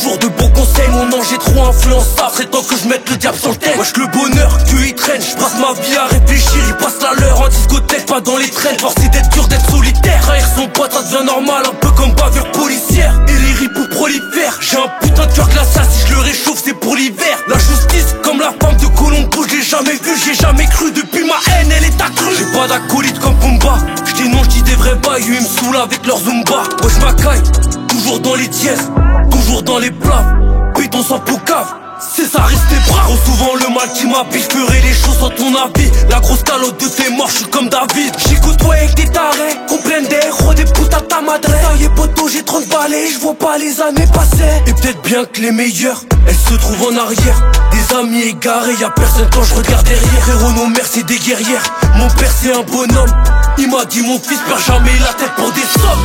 toujours de bons conseils. Mon ange est trop influençable, c'est temps que je mette le diable sur le thème. Wesh le bonheur, Dieu il traîne, je passe ma vie à réfléchir. Il passe la leur en discothèque, pas dans les traînes. Forcé d'être dur, d'être solitaire. Trahir son pote, ça devient normal, un peu comme bavure policière. Et les ripoux prolifèrent. J'ai un putain de cœur glacial, si je le réchauffe c'est pour l'hiver. La justice, comme la femme de Colombo, je l'ai jamais vue, j'ai jamais cru. Depuis ma haine, elle est accrue. J'ai pas d'acolyte comme Pumba. J'dis non, j'dis des vrais bails, ils me saoulent avec leur Zumba. Moi je m'accaille, toujours dans les dièses, toujours dans les plaves. Béton sans poucave, c'est ça, rester bras. Trop souvent le mal qui m'habille, j'ferai les choses sans ton avis. La grosse calotte de tes morts, j'suis comme David. J'écoute toi avec des tarés, qu'on pleine des héros, des putes à ta madre. Ça y est poteau, j'ai 30 balais, j'vois pas les années passées. Et peut-être bien que les meilleurs, elles se trouvent en arrière. Des amis égarés, y'a personne quand je regarde derrière. Frérot, nos mères c'est des guerrières. Mon père c'est un bonhomme. Il m'a dit mon fils perd jamais la tête pour des sommes.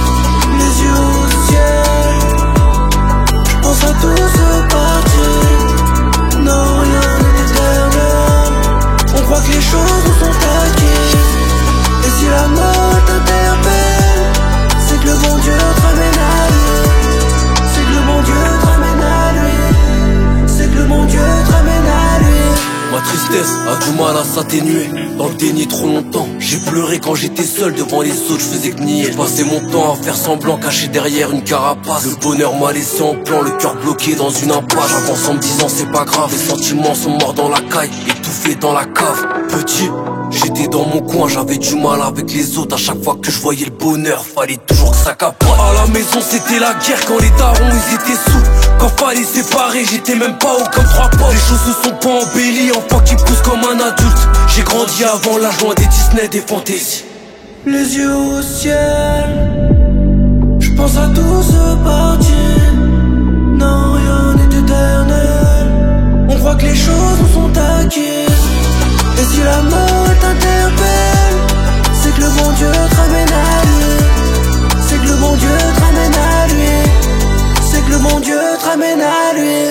Les yeux au ciel, j'pense à tout ce parti. Non, rien n'est éternel. On croit que les choses nous sont acquises. Et si la mort t'interpelle, c'est que le bon Dieu te ramène à lui. C'est que le bon Dieu te ramène à lui. C'est que le bon Dieu te ramène à lui. Ma tristesse a du mal à s'atténuer. Dans le déni trop longtemps, j'ai pleuré quand j'étais seul devant les autres, je faisais que nier. J'ai passé mon temps à faire semblant, caché derrière une carapace. Le bonheur m'a laissé en plan, le cœur bloqué dans une impasse. J'avance en me disant c'est pas grave, les sentiments sont morts dans la caille, étouffés dans la cave. Petit, j'étais dans mon coin, j'avais du mal avec les autres. À chaque fois que je voyais le bonheur, fallait toujours que ça capote. À la maison c'était la guerre quand les darons ils étaient sous. Quand fallait séparer, j'étais même pas haut comme trois potes. Les choses se sont pas embellies, enfant qui pousse comme un adulte. J'ai grandi avant l'âge loin des Disney, des fantaisies. Les yeux au ciel, j'pense à tout ce parti. Non, rien n'est éternel. On croit que les choses nous sont acquises. Et si la mort t'interpelle, c'est que le bon Dieu te ramène à lui. C'est que le bon Dieu te ramène à lui. C'est que le bon Dieu te ramène à lui.